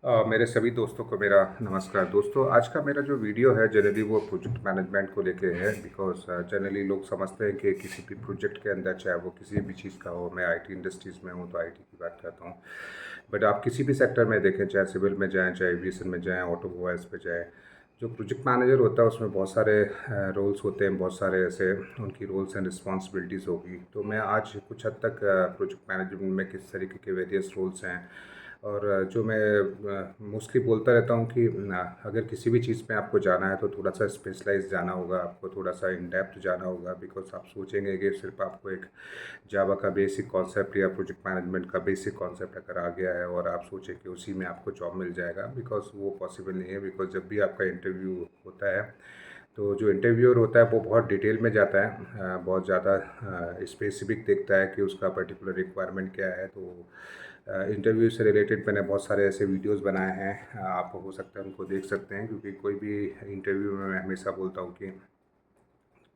मेरे सभी दोस्तों को मेरा नमस्कार। दोस्तों, आज का मेरा जो वीडियो है जनरली वो प्रोजेक्ट मैनेजमेंट को लेके है। बिकॉज़ जनरली लोग समझते हैं कि किसी भी प्रोजेक्ट के अंदर, चाहे वो किसी भी चीज़ का हो, मैं आईटी इंडस्ट्रीज़ में हूँ तो आईटी की बात करता हूँ। बट आप किसी भी सेक्टर में देखें, चाहे सिविल में जाएँ, चाहे एविएशन में जाएँ, ऑटोमोबाइल्स पे जाएँ, जो प्रोजेक्ट मैनेजर होता है उसमें बहुत सारे रोल्स होते हैं, बहुत सारे ऐसे उनकी रोल्स एंड रिस्पॉन्सिबिलिटीज़ होगी। तो मैं आज कुछ हद तक प्रोजेक्ट मैनेजमेंट में किस तरीके के वेरियस रोल्स हैं, और जो मैं मोस्टली बोलता रहता हूँ कि अगर किसी भी चीज़ में आपको जाना है तो थोड़ा सा स्पेशलाइज जाना होगा, आपको थोड़ा सा इन डेप्थ जाना होगा। बिकॉज आप सोचेंगे कि सिर्फ आपको एक जावा का बेसिक कॉन्सेप्ट या प्रोजेक्ट मैनेजमेंट का बेसिक कॉन्सेप्ट अगर आ गया है और आप सोचें कि उसी में आपको जॉब मिल जाएगा, बिकॉज वो पॉसिबल नहीं है। बिकॉज जब भी आपका इंटरव्यू होता है तो जो इंटरव्यूअर होता है वो बहुत डिटेल में जाता है, बहुत ज़्यादा स्पेसिफिक देखता है कि उसका पर्टिकुलर रिक्वायरमेंट क्या है। तो इंटरव्यू से रिलेटेड मैंने बहुत सारे ऐसे वीडियोस बनाए हैं, आप हो सकता है उनको देख सकते हैं। क्योंकि कोई भी इंटरव्यू में मैं हमेशा बोलता हूँ कि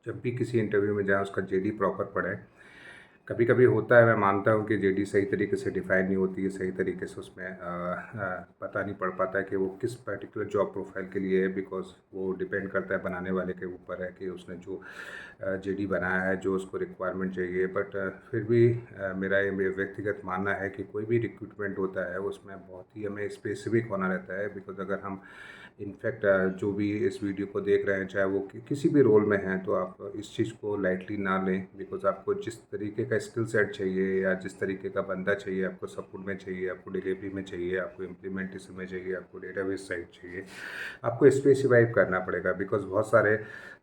जब भी किसी इंटरव्यू में जाएँ उसका जेडी प्रॉपर पढ़ें। कभी कभी होता है, मैं मानता हूँ कि जेडी सही तरीके से डिफाइन नहीं होती है, सही तरीके से उसमें पता नहीं पड़ पाता है कि वो किस पर्टिकुलर जॉब प्रोफाइल के लिए है। बिकॉज वो डिपेंड करता है बनाने वाले के ऊपर है कि उसने जो जेडी बनाया है, जो उसको रिक्वायरमेंट चाहिए। बट फिर भी मेरा ये व्यक्तिगत मानना है कि कोई भी रिक्रूटमेंट होता है उसमें बहुत ही हमें स्पेसिफिक होना रहता है। बिकॉज अगर हम इनफैक्ट जो भी इस वीडियो को देख रहे हैं, चाहे वो किसी भी रोल में हैं, तो आप इस चीज़ को लाइटली ना लें। बिकॉज आपको जिस तरीके का स्किल सेट चाहिए या जिस तरीके का बंदा चाहिए, आपको सपोर्ट में चाहिए, आपको डिलीवरी में चाहिए, आपको इम्प्लीमेंटेशन में चाहिए, आपको डेटाबेस साइड चाहिए, आपको स्पेसिफाई करना पड़ेगा। बिकॉज बहुत सारे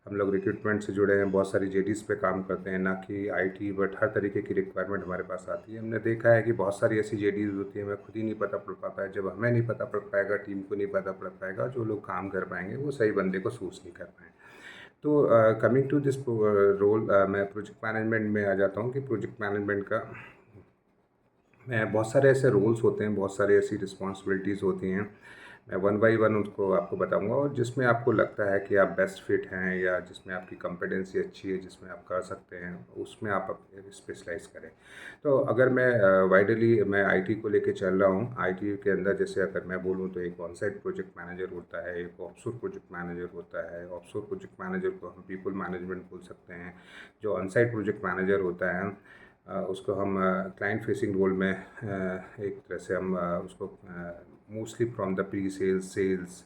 हम लोग रिक्रूटमेंट से जुड़े हैं, बहुत सारी जेडीज़ पे काम करते हैं, ना कि आईटी। बट हर तरीके की रिक्वायरमेंट हमारे पास आती है। हमने देखा है कि बहुत सारी ऐसी जेडीज़ होती है, हमें खुद ही नहीं पता पड़ पाता है। जब हमें नहीं पता पड़ पाएगा, टीम को नहीं पता पड़ पाएगा, जो लोग काम कर पाएंगे वो सही बंदे को सूस नहीं कर पाएंगे। तो कमिंग टू दिस रोल, मैं प्रोजेक्ट मैनेजमेंट में आ जाता हूँ कि प्रोजेक्ट मैनेजमेंट का बहुत सारे ऐसे रोल्स होते हैं, बहुत सारी ऐसी रिस्पॉन्सिबिलिटीज़ होती हैं। मैं वन बाय वन उसको आपको बताऊंगा, और जिसमें आपको लगता है कि आप बेस्ट फिट हैं या जिसमें आपकी कंपिटेंसी अच्छी है, जिसमें आप कर सकते हैं, उसमें आप स्पेशलाइज करें। तो अगर मैं वाइडली मैं आईटी को लेके चल रहा हूँ, आईटी के अंदर जैसे अगर मैं बोलूँ तो एक ऑनसाइट प्रोजेक्ट मैनेजर होता है, एक ऑफशोर प्रोजेक्ट मैनेजर होता है। ऑफशोर प्रोजेक्ट मैनेजर को हम पीपल मैनेजमेंट बोल सकते हैं। जो ऑनसाइट प्रोजेक्ट मैनेजर होता है उसको हम क्लाइंट फेसिंग रोल में एक तरह से हम उसको mostly from the pre sales, sales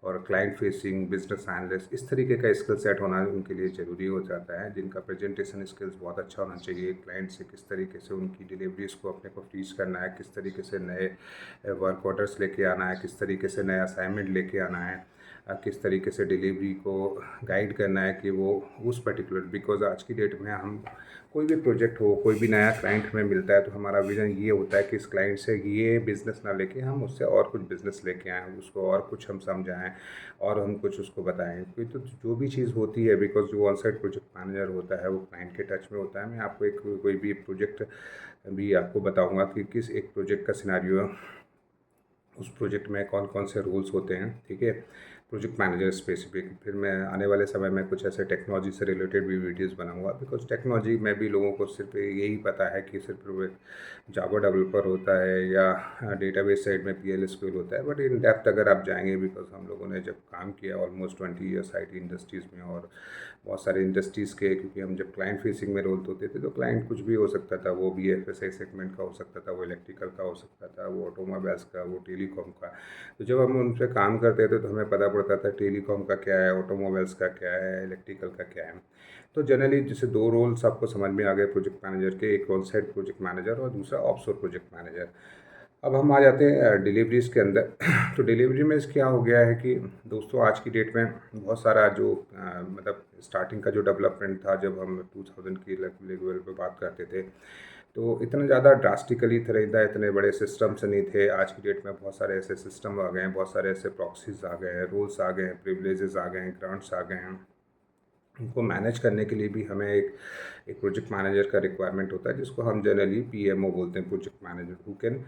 और क्लाइंट फेसिंग, बिजनेस एनालिस्ट, इस तरीके का स्किल सेट होना उनके लिए ज़रूरी हो जाता है। जिनका प्रेजेंटेशन स्किल्स बहुत अच्छा होना चाहिए, क्लाइंट से किस तरीके से उनकी डिलीवरीज को अपने को रीच करना है, किस तरीके से नए वर्क ऑर्डर्स लेके आना है, किस तरीके से नया असाइनमेंट लेके आना है, किस तरीके से डिलीवरी को गाइड करना है कि वो उस पर्टिकुलर। बिकॉज आज की डेट में हम कोई भी प्रोजेक्ट हो, कोई भी नया क्लाइंट हमें मिलता है तो हमारा विज़न ये होता है कि इस क्लाइंट से ये बिज़नेस ना लेके हम उससे और कुछ बिज़नेस लेके आएँ, उसको और कुछ हम समझाएँ और हम कुछ उसको बताएँ। तो जो भी चीज़ होती है, बिकॉज जो ऑन साइट प्रोजेक्ट मैनेजर होता है वो क्लाइंट के टच में होता है। मैं आपको एक कोई भी प्रोजेक्ट भी आपको बताऊँगा कि किस एक प्रोजेक्ट का सिनेरियो है, उस प्रोजेक्ट में कौन कौन से रूल्स होते हैं, ठीक है, प्रोजेक्ट मैनेजर स्पेसिफिक। फिर मैं आने वाले समय में कुछ ऐसे टेक्नोलॉजी से रिलेटेड भी वीडियोस बनाऊंगा। बिकॉज टेक्नोलॉजी में भी लोगों को सिर्फ यही पता है कि सिर्फ जावा डेवलपर होता है या डेटाबेस साइड में पी एल एस होता है। बट इन डेप्थ अगर आप जाएंगे, बिकॉज हम लोगों ने जब काम किया almost 20 years I T industries में, और बहुत सारे इंडस्ट्रीज़ के, क्योंकि हम जब क्लाइंट फेसिंग में रोल होते थे तो क्लाइंट कुछ भी हो सकता था। वो भी एफ एस आई सेगमेंट का हो सकता था, वो इलेक्ट्रिकल का हो सकता था, वो ऑटोमोबाइल्स का, वो टेलीकॉम का। तो जब हम उन पे काम करते थे तो हमें पता पड़ता था टेलीकॉम का क्या है, ऑटोमोबाइल्स का क्या है, इलेक्ट्रिकल का क्या है। तो जनरली जैसे दो रोल्स आपको समझ में आ गए प्रोजेक्ट मैनेजर के, एक ऑन साइट प्रोजेक्ट मैनेजर और दूसरा ऑफशोर प्रोजेक्ट मैनेजर। अब हम आ जाते हैं डिलीवरीज़ के अंदर। तो डिलीवरी में क्या हो गया है कि दोस्तों आज की डेट में बहुत सारा जो मतलब स्टार्टिंग का जो डेवलपमेंट था, जब हम 2000 की लेवल पे बात करते थे तो इतना ज़्यादा ड्रास्टिकली था, इतने बड़े सिस्टम्स नहीं थे। आज की डेट में बहुत सारे ऐसे सिस्टम आ गए हैं, बहुत सारे ऐसे प्रॉक्सीज आ गए हैं, रूल्स आ गए हैं, प्रिविलेजेस आ गए हैं, ग्रांट्स आ गए हैं। उनको मैनेज करने के लिए भी हमें एक प्रोजेक्ट मैनेजर का रिक्वायरमेंट होता है, जिसको हम जनरली पीएमओ बोलते हैं, project manager, who can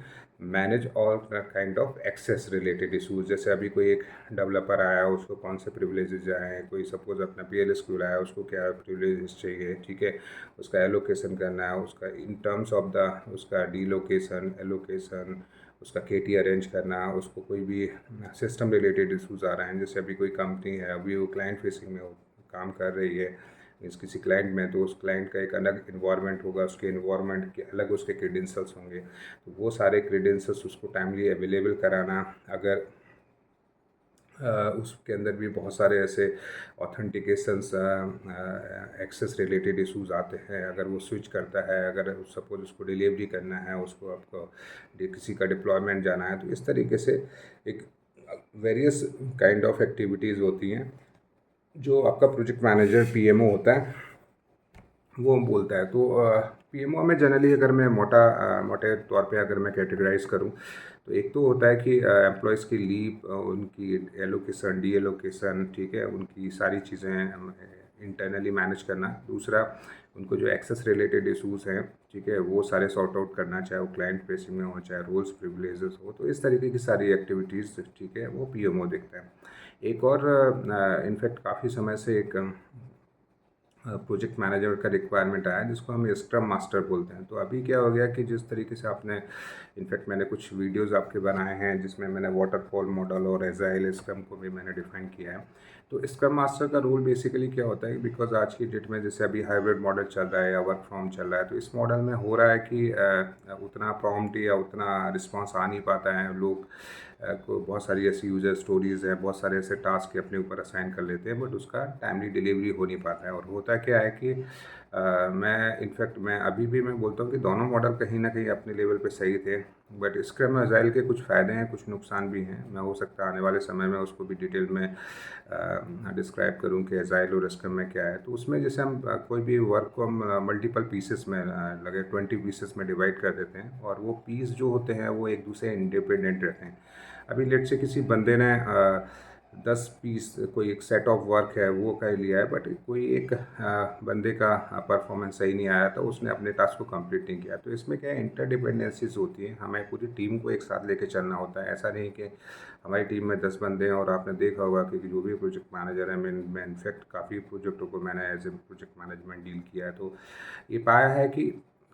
manage all kind of access related issues. जैसे अभी कोई एक डेवलपर आया, उसको कौन से प्रिविलेजेस आए, कोई सपोज अपना PL/SQL आया, उसको क्या प्रिविलेजेस चाहिए, ठीक है, उसका एलोकेशन करना है, उसका इन टर्म्स ऑफ द उसका डीलोकेशन, एलोकेशन, उसका केटी अरेंज करना, उसको कोई भी सिस्टम रिलेटेड इशूज़ आ रहे हैं, जैसे अभी कोई कंपनी है, अभी वो क्लाइंट फेसिंग में काम कर रही है मीन्स किसी क्लाइंट में, तो उस क्लाइंट का एक अलग इन्वायरमेंट होगा, उसके इन्वायरमेंट के अलग उसके क्रेडेंशियल्स होंगे, तो वो सारे क्रेडेंशियल्स उसको टाइमली अवेलेबल कराना। अगर उसके अंदर भी बहुत सारे ऐसे ऑथेंटिकेशंस एक्सेस रिलेटेड इश्यूज आते हैं, अगर वो स्विच करता है, अगर सपोज उसको डिलीवरी करना है, उसको आपको किसी का डिप्लॉयमेंट जाना है, तो इस तरीके से एक वेरियस काइंड ऑफ एक्टिविटीज़ होती हैं जो आपका प्रोजेक्ट मैनेजर पीएमओ होता है वो बोलता है। तो पीएमओ में जनरली अगर मैं मोटे तौर पे अगर मैं कैटेगराइज करूँ, तो एक तो होता है कि एम्प्लॉयज़ की लीव, उनकी एलोकेशन, डी एलोकेशन, ठीक है, उनकी सारी चीज़ें इंटरनली मैनेज करना। दूसरा, उनको जो एक्सेस रिलेटेड इशूज़ हैं, ठीक है, वो सारे सॉर्ट आउट करना, चाहे वो क्लाइंट फेसिंग में हो, चाहे रोल्स प्रिविलेजेस हो, तो इस तरीके की सारी एक्टिविटीज़, ठीक है, वो पीएमओ देखता है। एक और इनफैक्ट काफ़ी समय से एक प्रोजेक्ट मैनेजर का रिक्वायरमेंट आया जिसको हम स्क्रम मास्टर बोलते हैं। तो अभी क्या हो गया कि जिस तरीके से आपने, इनफैक्ट मैंने कुछ वीडियोस आपके बनाए हैं जिसमें मैंने वाटरफॉल मॉडल और एजाइल स्क्रम को भी मैंने डिफाइन किया है। तो स्क्रम मास्टर का रोल बेसिकली क्या होता है, बिकॉज आज की डेट में जैसे अभी हाइब्रिड मॉडल चल रहा है या वर्क फ्रॉम चल रहा है, तो इस मॉडल में हो रहा है कि उतना प्रॉम्प्ट या उतना रिस्पॉन्स आ नहीं पाता है। लोग को बहुत सारी ऐसी यूज़र स्टोरीज़ हैं, बहुत सारे ऐसे टास्क अपने ऊपर असाइन कर लेते हैं, बट उसका टाइमली डिलीवरी हो नहीं पाता है। और होता क्या है कि मैं इनफैक्ट मैं अभी भी मैं बोलता हूँ कि दोनों मॉडल कहीं ना कहीं अपने लेवल पे सही थे, बट स्क्रम और एजाइल के कुछ फ़ायदे हैं, कुछ नुकसान भी हैं। मैं हो सकता है आने वाले समय में उसको भी डिटेल में डिस्क्राइब करूँ कि एजाइल और स्क्रम में क्या है। तो उसमें जैसे हम कोई भी वर्क को हम मल्टीपल पीसेस में लगे 20 पीसेस में डिवाइड कर देते हैं, और वो पीस जो होते हैं वो एक दूसरे इंडिपेंडेंट रहते हैं। अभी लेट से किसी बंदे ने 10 पीस कोई एक सेट ऑफ वर्क है वो कर लिया है, बट कोई एक बंदे का परफॉर्मेंस सही नहीं आया, तो उसने अपने टास्क को कंप्लीट नहीं किया। तो इसमें क्या है, इंटरडिपेंडेंसीज होती हैं, हमें पूरी टीम को एक साथ लेके चलना होता है। ऐसा नहीं कि हमारी टीम में 10 बंदे हैं, और आपने देखा होगा कि जो भी प्रोजेक्ट मैनेजर है, मैं इनफैक्ट काफ़ी प्रोजेक्टों को मैंने as a project management deal किया है, तो ये पाया है कि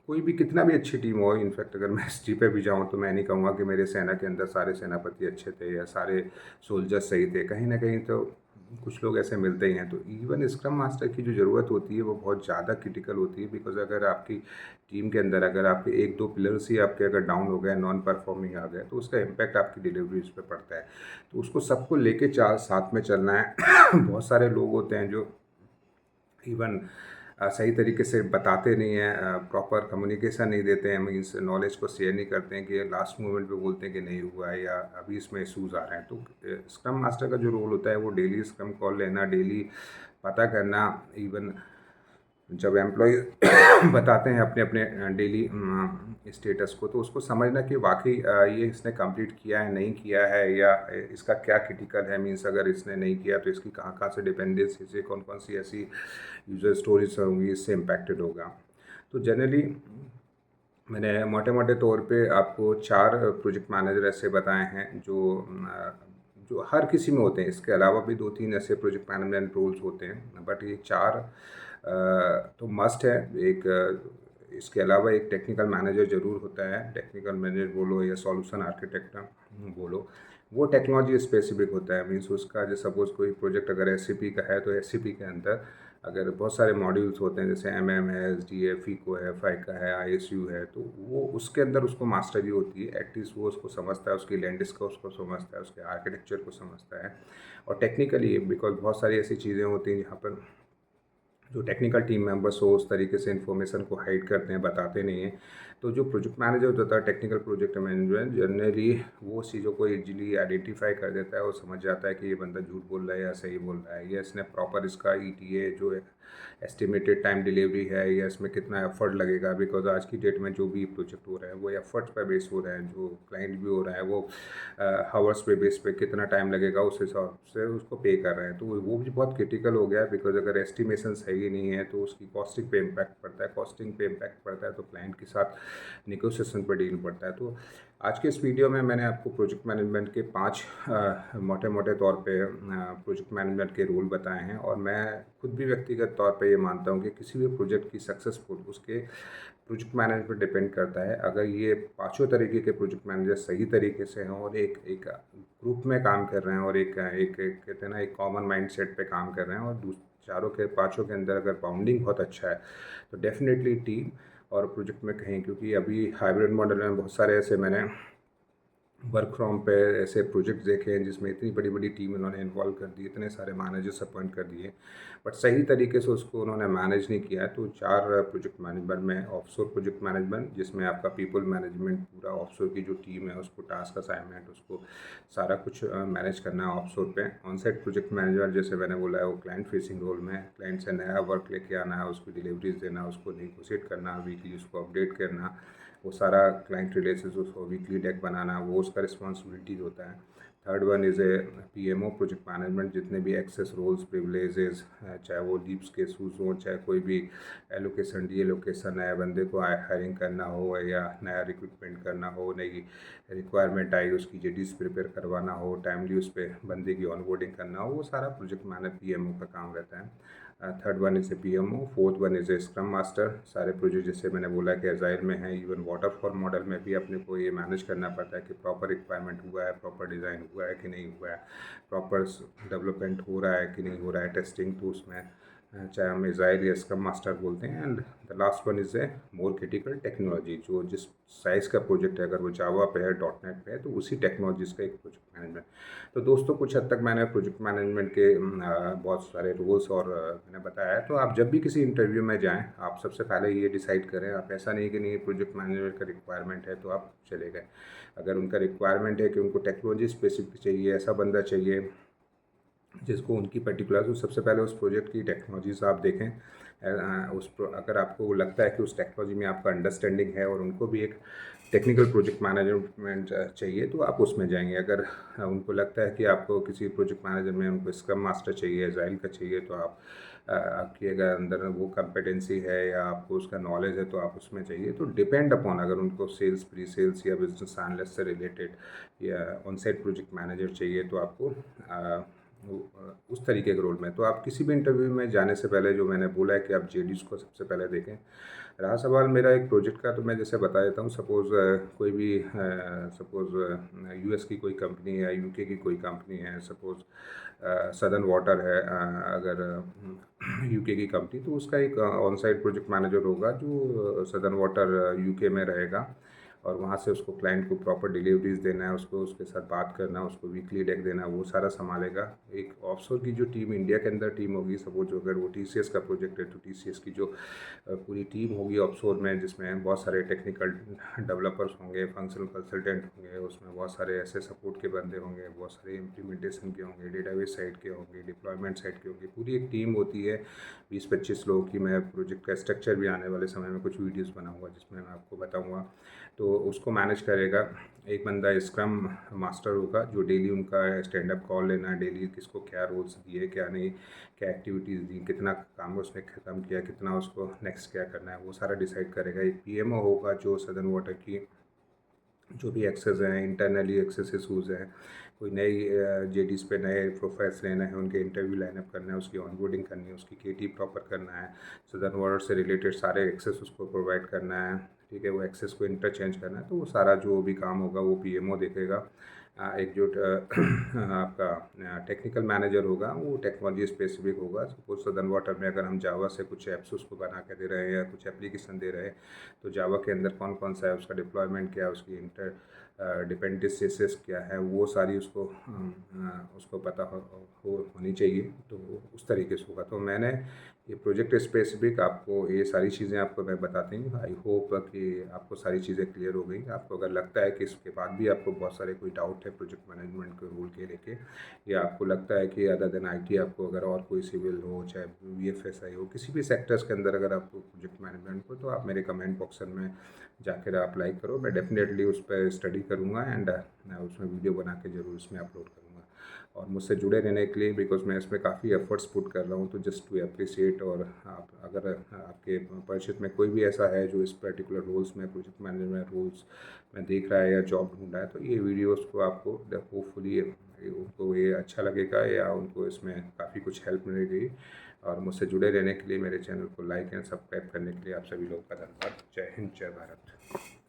कोई भी कितना भी अच्छी टीम हो, इनफैक्ट अगर मैं हिस्ट्री पे भी जाऊँ तो मैं नहीं कहूँगा कि मेरे सेना के अंदर सारे सेनापति अच्छे थे या सारे सोल्जर्स सही थे। कहीं ना कहीं तो कुछ लोग ऐसे मिलते ही हैं। तो इवन स्क्रम मास्टर की जो ज़रूरत होती है वो बहुत ज़्यादा क्रिटिकल होती है, बिकॉज अगर आपकी टीम के अंदर अगर आपके एक दो पिलर्स ही आपके अगर डाउन हो गए, नॉन परफॉर्मिंग आ गए, तो उसका इम्पैक्ट आपकी डिलीवरीज पे पड़ता है। तो उसको सबको लेके साथ में चलना है। बहुत सारे लोग होते हैं जो इवन सही तरीके से बताते नहीं हैं, प्रॉपर कम्युनिकेशन नहीं देते हैं, मीन्स नॉलेज को शेयर नहीं करते हैं, कि लास्ट मोमेंट पे बोलते हैं कि नहीं हुआ है या अभी इसमें इशूज़ आ रहे हैं। तो स्क्रम मास्टर का जो रोल होता है वो डेली स्क्रम कॉल लेना, डेली पता करना, इवन जब एम्प्लॉय बताते हैं अपने अपने डेली स्टेटस को, तो उसको समझना कि वाकई ये इसने कंप्लीट किया है, नहीं किया है, या इसका क्या क्रिटिकल है। मीन्स अगर इसने नहीं किया तो इसकी कहाँ कहाँ से डिपेंडेंसी से कौन कौन सी ऐसी यूज़र स्टोरीज होंगी, इससे इम्पैक्टेड होगा। तो जनरली मैंने मोटे मोटे तौर पे आपको 4 प्रोजेक्ट मैनेजर ऐसे बताए हैं जो हर किसी में होते हैं। इसके अलावा भी 2-3 ऐसे प्रोजेक्ट मैनेजमेंट रोल्स होते हैं, बट ये 4 तो मस्ट है। एक इसके अलावा एक टेक्निकल मैनेजर ज़रूर होता है। टेक्निकल मैनेजर बोलो या सॉल्यूशन आर्किटेक्ट बोलो, वो टेक्नोलॉजी स्पेसिफिक होता है। मीन्स उसका जो सपोज़ कोई प्रोजेक्ट अगर एससीपी का है, तो एससीपी के अंदर अगर बहुत सारे मॉड्यूल्स होते हैं, जैसे एमएम है, एसडी है, फीको है, फाइका है, आईएसयू है, तो वो उसके अंदर उसको मास्टरी होती है। एटलीस्ट वो उसको समझता है, उसकी लैंग्वेज को उसको समझता है, उसके आर्किटेक्चर को समझता है। और टेक्निकली बिकॉज बहुत सारी ऐसी चीज़ें होती हैं जहाँ पर जो टेक्निकल टीम मेंबर्स हो उस तरीके से इन्फॉर्मेशन को हाइड करते हैं, बताते नहीं हैं। तो जो प्रोजेक्ट मैनेजर होता है, टेक्निकल प्रोजेक्ट मैनेजर, जनरली वो चीज़ों को इजीली आइडेंटिफाई कर देता है और समझ जाता है कि ये बंदा झूठ बोल रहा है या सही बोल रहा है, या इसने प्रॉपर इसका ईटीए जो एस्टिमेटेड टाइम डिलीवरी है, या इसमें कितना एफर्ट लगेगा। बिकॉज आज की डेट में जो भी प्रोजेक्ट हो रहा है वो एफर्ट्स पर बेस हो रहा है, जो क्लाइंट भी हो रहा है वो हावर्स पे बेस पे कितना टाइम लगेगा उस हिसाब से उसको पे कर रहे हैं। तो वो भी बहुत क्रिटिकल हो गया है, बिकॉज अगर एस्टिमेशन सही सही नहीं है तो उसकी कॉस्टिंग पे इम्पैक्ट पड़ता है, कॉस्टिंग पे इम्पैक्ट पड़ता है तो क्लाइंट के साथ निगोशिएशन पर डील पड़ता है। तो आज के इस वीडियो में मैंने आपको प्रोजेक्ट मैनेजमेंट के 5 मोटे मोटे तौर पे प्रोजेक्ट मैनेजमेंट के रूल बताए हैं, और मैं खुद भी व्यक्तिगत तौर पे ये मानता हूँ कि किसी भी प्रोजेक्ट की सक्सेसफुल उसके प्रोजेक्ट मैनेजर पर डिपेंड करता है। अगर ये पांचों तरीके के प्रोजेक्ट मैनेजर सही तरीके से हैं और एक एक ग्रुप में काम कर रहे हैं और एक कहते हैं ना, एक कॉमन माइंडसेट पे काम कर रहे हैं, और चारों के पांचों के अंदर अगर बाउंडिंग बहुत अच्छा है तो डेफिनेटली टीम और प्रोजेक्ट में कहीं, क्योंकि अभी हाइब्रिड मॉडल में बहुत सारे ऐसे मैंने वर्क फ्रॉम पे ऐसे प्रोजेक्ट देखे हैं जिसमें इतनी बड़ी बड़ी टीम उन्होंने इन्वॉल्व कर दी, इतने सारे मैनेजर्स अपॉइंट कर दिए, बट सही तरीके से उसको उन्होंने मैनेज नहीं किया। तो 4 प्रोजेक्ट मैनेजमेंट में ऑफशोर प्रोजेक्ट मैनेजमेंट, जिसमें आपका पीपल मैनेजमेंट, पूरा ऑफशोर की जो टीम है उसको टास्क असाइनमेंट, उसको सारा कुछ मैनेज करना है ऑफशोर पे। ऑन साइट प्रोजेक्ट मैनेजर, जैसे मैंने बोला है, वो क्लाइंट फेसिंग रोल में क्लाइंट से नया वर्क लेके आना है, उसको डिलीवरीज देना, उसको नेगोशिएट करना, वीकली उसको अपडेट करना, वो सारा क्लाइंट रिलेशन उसको वीकली डेक बनाना, वो उसका रिस्पॉन्सिबिलिटीज होता है। Third one is a PMO project management, जितने भी एक्सेस रोल्स प्रिविलेजेस, चाहे वो लीव्स के इशूज़ हों, चाहे कोई भी एलोकेशन डी एलोकेशन, नए बंदे को हायरिंग करना हो या नया रिक्रूटमेंट करना हो, नई रिक्वायरमेंट आई उसकी जेडीज प्रिपेयर करवाना हो, टाइमली उस पर बंदे की ऑनबोर्डिंग करना हो, वो सारा प्रोजेक्ट मैनेज पीएमओ का काम रहता है। Third one is a PMO. Fourth one is a scrum master. सारे प्रोजेक्ट जैसे मैंने बोला कि एजाइल में है, इवन वाटरफॉल मॉडल में भी अपने को ये मैनेज करना पड़ता है कि प्रॉपर रिक्वायरमेंट हुआ है, प्रॉपर डिज़ाइन हुआ है कि नहीं हुआ है, प्रॉपर डेवलपमेंट हो रहा है कि नहीं हो रहा है, टेस्टिंग, तो उसमें चाहे हम एजाइल या स्क्रम मास्टर बोलते हैं। And the last one is a more critical technology, जो जिस साइज़ का प्रोजेक्ट है, अगर वो जावा पे है, डॉट नेट पे है, तो उसी टेक्नोलॉजीज़ का एक प्रोजेक्ट मैनेजमेंट। तो दोस्तों, कुछ हद तक मैंने प्रोजेक्ट मैनेजमेंट के बहुत सारे रूल्स और मैंने बताया है। तो आप जब भी किसी इंटरव्यू में जाएं, आप सबसे पहले ये डिसाइड करें, आप ऐसा नहीं कि नहीं प्रोजेक्ट मैनेजमेंट का रिक्वायरमेंट है तो आप चले गए। अगर उनका रिक्वायरमेंट है कि उनको टेक्नोलॉजी स्पेसिफिक चाहिए, ऐसा बंदा चाहिए जिसको उनकी पर्टिकुलर, तो सबसे पहले उस प्रोजेक्ट की टेक्नोलॉजीज आप देखें। अगर आपको लगता है कि उस टेक्नोलॉजी में आपका अंडरस्टैंडिंग है और उनको भी एक टेक्निकल प्रोजेक्ट मैनेजमेंट चाहिए, तो आप उसमें जाएंगे। अगर उनको लगता है कि आपको किसी प्रोजेक्ट मैनेजर में उनको स्क्रम मास्टर चाहिए, एजाइल का चाहिए, तो आप आपकी अगर अंदर वो कंपेटेंसी है या आपको उसका नॉलेज है तो आप उसमें चाहिए। तो डिपेंड अपॉन, अगर उनको सेल्स, प्री सेल्स या बिजनेस एनालिस्ट से रिलेटेड या ऑन साइट प्रोजेक्ट मैनेजर चाहिए, तो आपको उस तरीके के रोल में। तो आप किसी भी इंटरव्यू में जाने से पहले, जो मैंने बोला है कि आप जेडीज को सबसे पहले देखें। रहा सवाल मेरा एक प्रोजेक्ट का, तो मैं जैसे बता देता हूँ। सपोज़ कोई भी सपोज़ यूएस की कोई कंपनी है, यूके की कोई कंपनी है, सपोज़ सदर्न वाटर है, अगर यूके की कंपनी, तो उसका एक ऑन साइट प्रोजेक्ट मैनेजर होगा जो सदर्न वाटर यूके में रहेगा, और वहाँ से उसको क्लाइंट को प्रॉपर डिलीवरीज देना है, उसको उसके साथ बात करना है, उसको वीकली डेक देना है, वो सारा संभालेगा। एक ऑफशोर की जो टीम, इंडिया के अंदर टीम होगी, सपोज अगर वो टीसीएस का प्रोजेक्ट है तो टीसीएस की जो पूरी टीम होगी ऑफशोर में, जिसमें बहुत सारे टेक्निकल डेवलपर्स होंगे, फंक्शनल कंसल्टेंट होंगे, उसमें बहुत सारे ऐसे सपोर्ट के बंदे होंगे, बहुत सारे इम्प्लीमेंटेशन के होंगे, डेटाबेस साइड के होंगे, डिप्लॉयमेंट साइड के होंगे, पूरी एक टीम होती है 20-25 लोगों की। मैं प्रोजेक्ट का स्ट्रक्चर भी आने वाले समय में कुछ वीडियोस बनाऊंगा जिसमें मैं आपको बताऊंगा। तो उसको मैनेज करेगा एक बंदा, स्क्रम मास्टर होगा, जो डेली उनका स्टैंड अप कॉल लेना, डेली किसको क्या रोल्स दिए, क्या नहीं, क्या एक्टिविटीज़ दी, कितना काम उसने ख़त्म किया, कितना उसको नेक्स्ट क्या करना है, वो सारा डिसाइड करेगा। एक पीएमओ होगा जो सदर्न वाटर की जो भी एक्सेस हैं, इंटरनली एक्सेस इशूज़ हैं, कोई नई जेडीज़ पे नए प्रोफाइल्स लेना है, उनके इंटरव्यू लाइनअप करना है, उसकी ऑनबोर्डिंग करनी है, उसकी केटी प्रॉपर करना है, सदर्न वाटर से रिलेटेड सारे एक्सेस उसको प्रोवाइड करना है, ठीक है, वो एक्सेस को इंटरचेंज करना है। तो वो सारा जो भी काम होगा वो पीएमओ देखेगा। एक जो आपका टेक्निकल मैनेजर होगा, वो टेक्नोलॉजी स्पेसिफिक होगा। सपोज सदर्न वाटर में अगर हम जावा से कुछ ऐप्स उसको बना के दे रहे हैं या कुछ एप्लीकेशन दे रहे हैं, तो जावा के अंदर कौन कौन सा है, उसका डिप्लॉयमेंट क्या है, उसकी इंटर डिपेंडेंसीज क्या है, वो सारी उसको पता होनी चाहिए। तो उस तरीके से होगा। तो मैंने ये प्रोजेक्ट स्पेसिफिक आपको ये सारी चीज़ें आपको मैं बताती हूँ। आई होप कि आपको सारी चीज़ें क्लियर हो गई। आपको अगर लगता है कि इसके बाद भी आपको बहुत सारे कोई डाउट है प्रोजेक्ट मैनेजमेंट के रूल के लेके, या आपको लगता है कि अदर देन आईटी आपको अगर और कोई सिविल हो, चाहे वीएफएसआई हो, किसी भी सेक्टर्स के अंदर अगर आपको प्रोजेक्ट मैनेजमेंट को, तो आप मेरे कमेंट बॉक्सन में जाकर आप लाइक करो। मैं डेफिनेटली उस पर स्टडी करूँगा एंड उसमें वीडियो बना के ज़रूर उसमें अपलोड करूँगा। और मुझसे जुड़े रहने के लिए, बिकॉज़ मैं इसमें काफ़ी एफ़र्ट्स पुट कर रहा हूँ, तो जस्ट टू एप्रिशिएट। और आप अगर आपके परिचित में कोई भी ऐसा है जो इस पर्टिकुलर रोल्स में, प्रोजेक्ट मैनेजमेंट रोल्स में देख रहा है या जॉब ढूँढ रहा है, तो ये वीडियोज़ को आपको होपफुली उनको ये अच्छा लगेगा या उनको इसमें काफ़ी कुछ हेल्प मिलेगी। और मुझसे जुड़े रहने के लिए, मेरे चैनल को लाइक एंड सब्सक्राइब करने के लिए आप सभी लोगों का धन्यवाद। जय हिंद, जय भारत।